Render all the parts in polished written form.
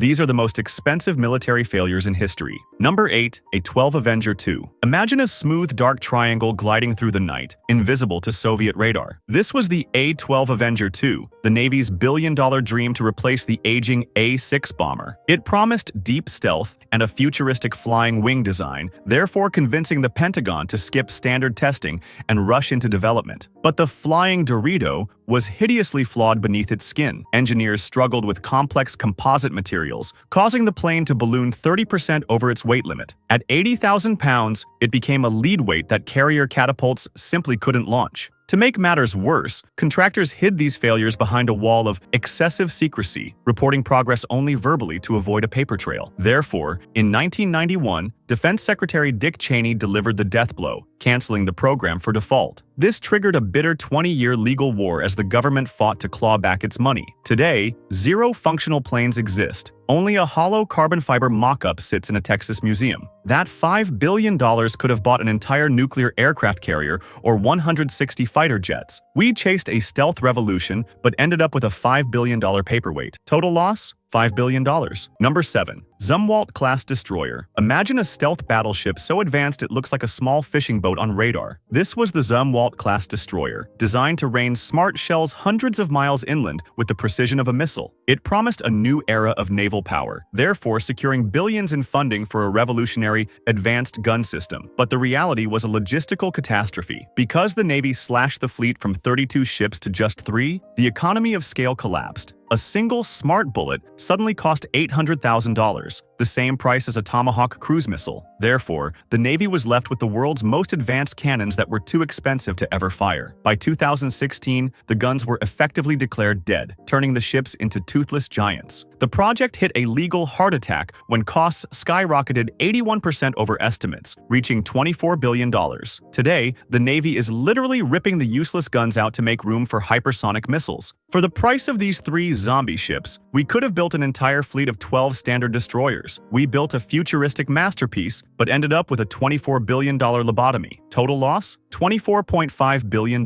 These are the most expensive military failures in history. Number 8. A-12 Avenger II. Imagine a smooth dark triangle gliding through the night, invisible to Soviet radar. This was the A-12 Avenger II, the Navy's billion-dollar dream to replace the aging A-6 bomber. It promised deep stealth and a futuristic flying wing design, therefore convincing the Pentagon to skip standard testing and rush into development. But the flying Dorito was hideously flawed beneath its skin. Engineers struggled with complex composite materials, causing the plane to balloon 30% over its weight limit. At 80,000 pounds, it became a lead weight that carrier catapults simply couldn't launch. To make matters worse, contractors hid these failures behind a wall of excessive secrecy, reporting progress only verbally to avoid a paper trail. Therefore, in 1991, Defense Secretary Dick Cheney delivered the death blow, canceling the program for default. This triggered a bitter 20-year legal war as the government fought to claw back its money. Today, 0 functional planes exist. Only a hollow carbon fiber mock-up sits in a Texas museum. That $5 billion could have bought an entire nuclear aircraft carrier or 160 fighter jets. We chased a stealth revolution, but ended up with a $5 billion paperweight. Total loss? $5 billion. Number 7. Zumwalt-Class Destroyer. Imagine a stealth battleship so advanced it looks like a small fishing boat on radar. This was the Zumwalt-Class Destroyer, designed to rain smart shells hundreds of miles inland with the precision of a missile. It promised a new era of naval power, therefore securing billions in funding for a revolutionary, advanced gun system. But the reality was a logistical catastrophe. Because the Navy slashed the fleet from 32 ships to just 3, the economy of scale collapsed. A single smart bullet suddenly cost $800,000, the same price as a Tomahawk cruise missile. Therefore, the Navy was left with the world's most advanced cannons that were too expensive to ever fire. By 2016, the guns were effectively declared dead, turning the ships into toothless giants. The project hit a legal heart attack when costs skyrocketed 81% over estimates, reaching $24 billion. Today, the Navy is literally ripping the useless guns out to make room for hypersonic missiles. For the price of these 3 zombie ships, we could have built an entire fleet of 12 standard destroyers. We built a futuristic masterpiece, but ended up with a $24 billion lobotomy. Total loss? $24.5 billion.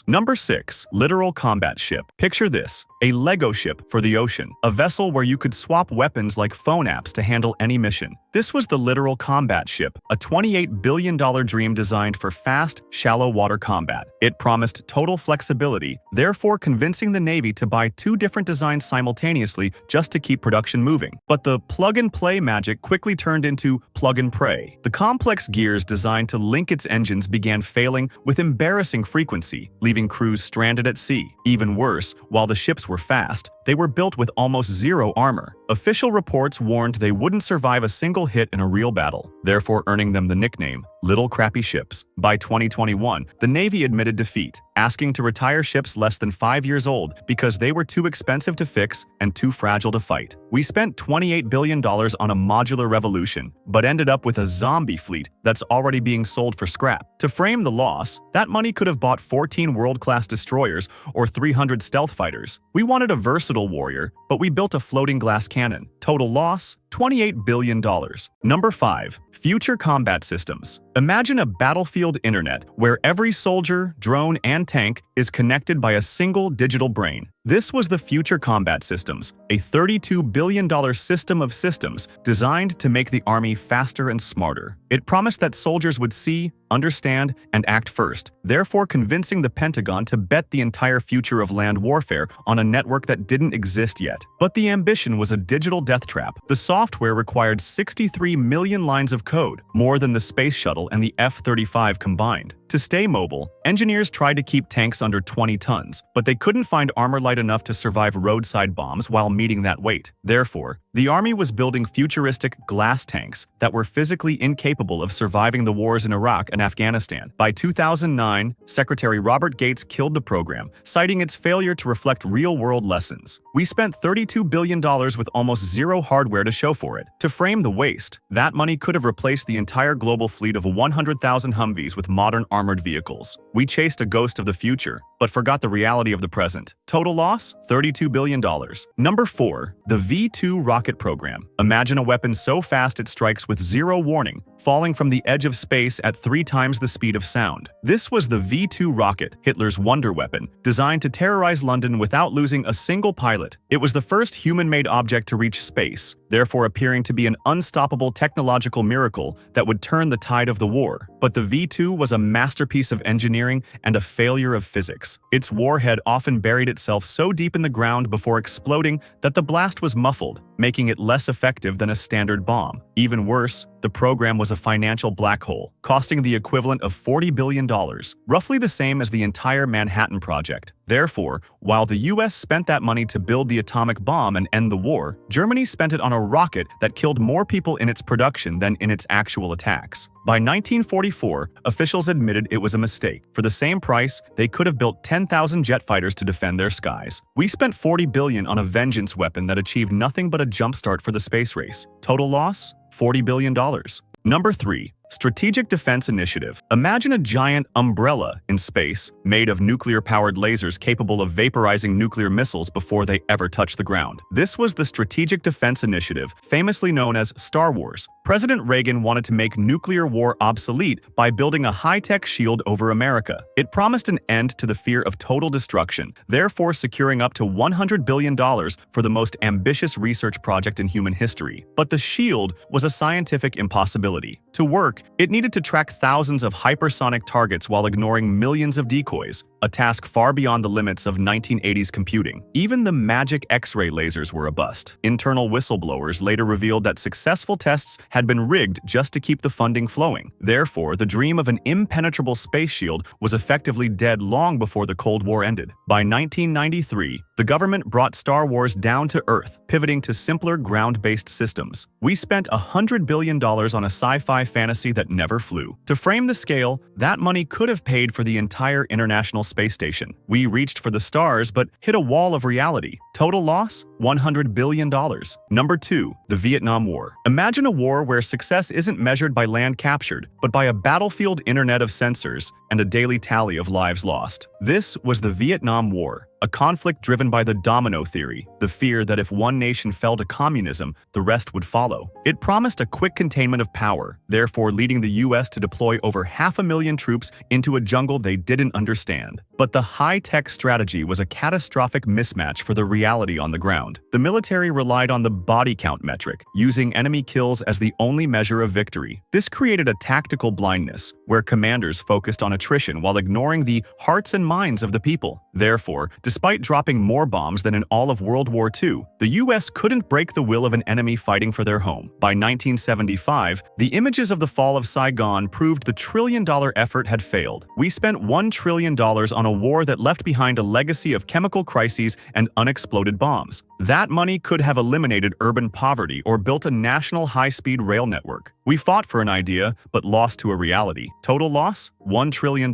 Number 6. Littoral Combat Ship. Picture this: a Lego ship for the ocean, a vessel where you could swap weapons like phone apps to handle any mission. This was the Littoral Combat Ship, a $28 billion dream designed for fast, shallow water combat. It promised total flexibility, therefore convincing the Navy to buy 2 different designs simultaneously just to keep production moving. But the plug-and-play magic quickly turned into plug-and-pray. The complex gears designed to link its engines began failing with embarrassing frequency, leaving crews stranded at sea. Even worse, while the ships were fast, they were built with almost 0 armor. Official reports warned they wouldn't survive a single hit in a real battle, therefore earning them the nickname Little Crappy Ships. By 2021, the Navy admitted defeat, asking to retire ships less than 5 years old because they were too expensive to fix and too fragile to fight. We spent $28 billion on a modular revolution, but ended up with a zombie fleet that's already being sold for scrap. To frame the loss, that money could have bought 14 world-class destroyers or 300 stealth fighters. We wanted a versatile warrior, but we built a floating glass cannon. Total loss? $28 billion. Number 5. Future Combat Systems. Imagine a battlefield internet where every soldier, drone, and tank is connected by a single digital brain. This was the Future Combat Systems, a $32 billion system of systems designed to make the Army faster and smarter. It promised that soldiers would see, understand, and act first, therefore convincing the Pentagon to bet the entire future of land warfare on a network that didn't exist yet. But the ambition was a digital death trap. The software required 63 million lines of code, more than the Space Shuttle and the F-35 combined. To stay mobile, engineers tried to keep tanks under 20 tons, but they couldn't find armor light enough to survive roadside bombs while meeting that weight. Therefore, the Army was building futuristic glass tanks that were physically incapable of surviving the wars in Iraq and Afghanistan. By 2009, Secretary Robert Gates killed the program, citing its failure to reflect real-world lessons. We spent $32 billion with almost 0 hardware to show for it. To frame the waste, that money could have replaced the entire global fleet of 100,000 Humvees with modern armor armored vehicles. We chased a ghost of the future, but forgot the reality of the present. Total loss? $32 billion. Number 4. The V-2 rocket program. Imagine a weapon so fast it strikes with zero warning, falling from the edge of space at 3 times the speed of sound. This was the V-2 rocket, Hitler's wonder weapon, designed to terrorize London without losing a single pilot. It was the first human-made object to reach space, therefore appearing to be an unstoppable technological miracle that would turn the tide of the war. But the V-2 was a masterpiece of engineering and a failure of physics. Its warhead often buried itself so deep in the ground before exploding that the blast was muffled, making it less effective than a standard bomb. Even worse, the program was a financial black hole, costing the equivalent of $40 billion, roughly the same as the entire Manhattan Project. Therefore, while the US spent that money to build the atomic bomb and end the war, Germany spent it on a rocket that killed more people in its production than in its actual attacks. By 1944, officials admitted it was a mistake. For the same price, they could have built 10,000 jet fighters to defend their skies. We spent $40 billion on a vengeance weapon that achieved nothing but a jumpstart for the space race. Total loss? $40 billion. Number 3. Strategic Defense Initiative. Imagine a giant umbrella in space, made of nuclear-powered lasers capable of vaporizing nuclear missiles before they ever touch the ground. This was the Strategic Defense Initiative, famously known as Star Wars. President Reagan wanted to make nuclear war obsolete by building a high-tech shield over America. It promised an end to the fear of total destruction, therefore securing up to $100 billion for the most ambitious research project in human history. But the shield was a scientific impossibility. To work, it needed to track thousands of hypersonic targets while ignoring millions of decoys, a task far beyond the limits of 1980s computing. Even the magic X-ray lasers were a bust. Internal whistleblowers later revealed that successful tests had been rigged just to keep the funding flowing. Therefore, the dream of an impenetrable space shield was effectively dead long before the Cold War ended. By 1993, the government brought Star Wars down to Earth, pivoting to simpler ground-based systems. We spent $100 billion on a sci-fi fantasy that never flew. To frame the scale, that money could have paid for the entire International Space Station. We reached for the stars but hit a wall of reality. Total loss? $100 billion. Number 2. The Vietnam War. Imagine a war where success isn't measured by land captured, but by a battlefield internet of sensors and a daily tally of lives lost. This was the Vietnam War, a conflict driven by the domino theory, the fear that if one nation fell to communism, the rest would follow. It promised a quick containment of power, therefore leading the US to deploy over 500,000 troops into a jungle they didn't understand. But the high-tech strategy was a catastrophic mismatch for the reality on the ground. The military relied on the body count metric, using enemy kills as the only measure of victory. This created a tactical blindness, where commanders focused on attrition while ignoring the hearts and minds of the people. Therefore, despite dropping more bombs than in all of World War II, the US couldn't break the will of an enemy fighting for their home. By 1975, the images of the fall of Saigon proved the trillion-dollar effort had failed. We spent $1 trillion on a war that left behind a legacy of chemical crises and unexploded bombs. That money could have eliminated urban poverty or built a national high-speed rail network. We fought for an idea, but lost to a reality. Total loss? $1 trillion.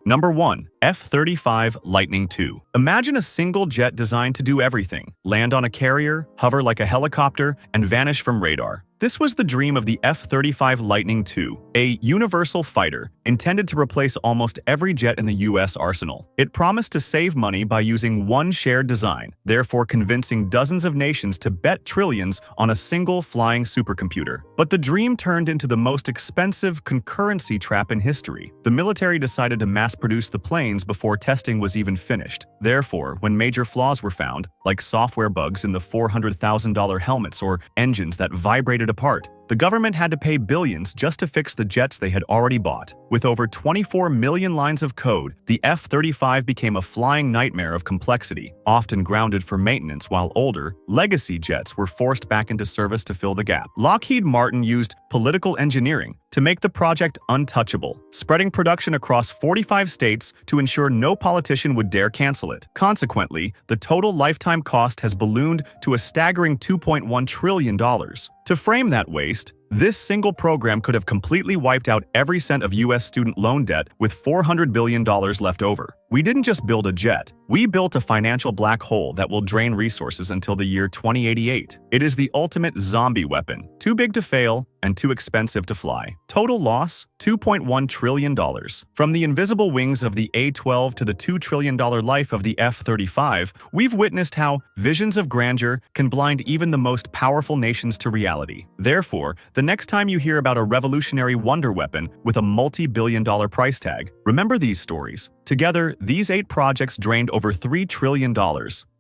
Number 1. F-35 Lightning II. Imagine a single jet designed to do everything: land on a carrier, hover like a helicopter, and vanish from radar. This was the dream of the F-35 Lightning II, a universal fighter intended to replace almost every jet in the US arsenal. It promised to save money by using one shared design, therefore convincing dozens of nations to bet trillions on a single flying supercomputer. But the dream turned into the most expensive concurrency trap in history. The military decided to mass-produce the planes before testing was even finished. Therefore, when major flaws were found, like software bugs in the $400,000 helmets or engines that vibrated apart, the government had to pay billions just to fix the jets they had already bought. With over 24 million lines of code, the F-35 became a flying nightmare of complexity, often grounded for maintenance, while older, legacy jets were forced back into service to fill the gap. Lockheed Martin used political engineering to make the project untouchable, spreading production across 45 states to ensure no politician would dare cancel it. Consequently, the total lifetime cost has ballooned to a staggering $2.1 trillion. To frame that waste, This single program could have completely wiped out every cent of U.S. student loan debt with $400 billion left over. We didn't just build a jet, we built a financial black hole that will drain resources until the year 2088. It is the ultimate zombie weapon, too big to fail and too expensive to fly. Total loss, $2.1 trillion. From the invisible wings of the A-12 to the $2 trillion life of the F-35, we've witnessed how visions of grandeur can blind even the most powerful nations to reality. Therefore, the next time you hear about a revolutionary wonder weapon with a multi-billion-dollar price tag, remember these stories. Together, these 8 projects drained over $3 trillion,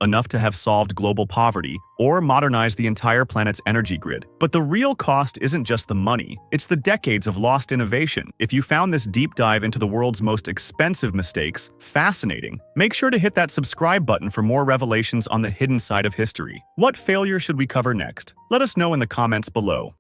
enough to have solved global poverty or modernized the entire planet's energy grid. But the real cost isn't just the money, it's the decades of lost innovation. If you found this deep dive into the world's most expensive mistakes fascinating, make sure to hit that subscribe button for more revelations on the hidden side of history. What failure should we cover next? Let us know in the comments below.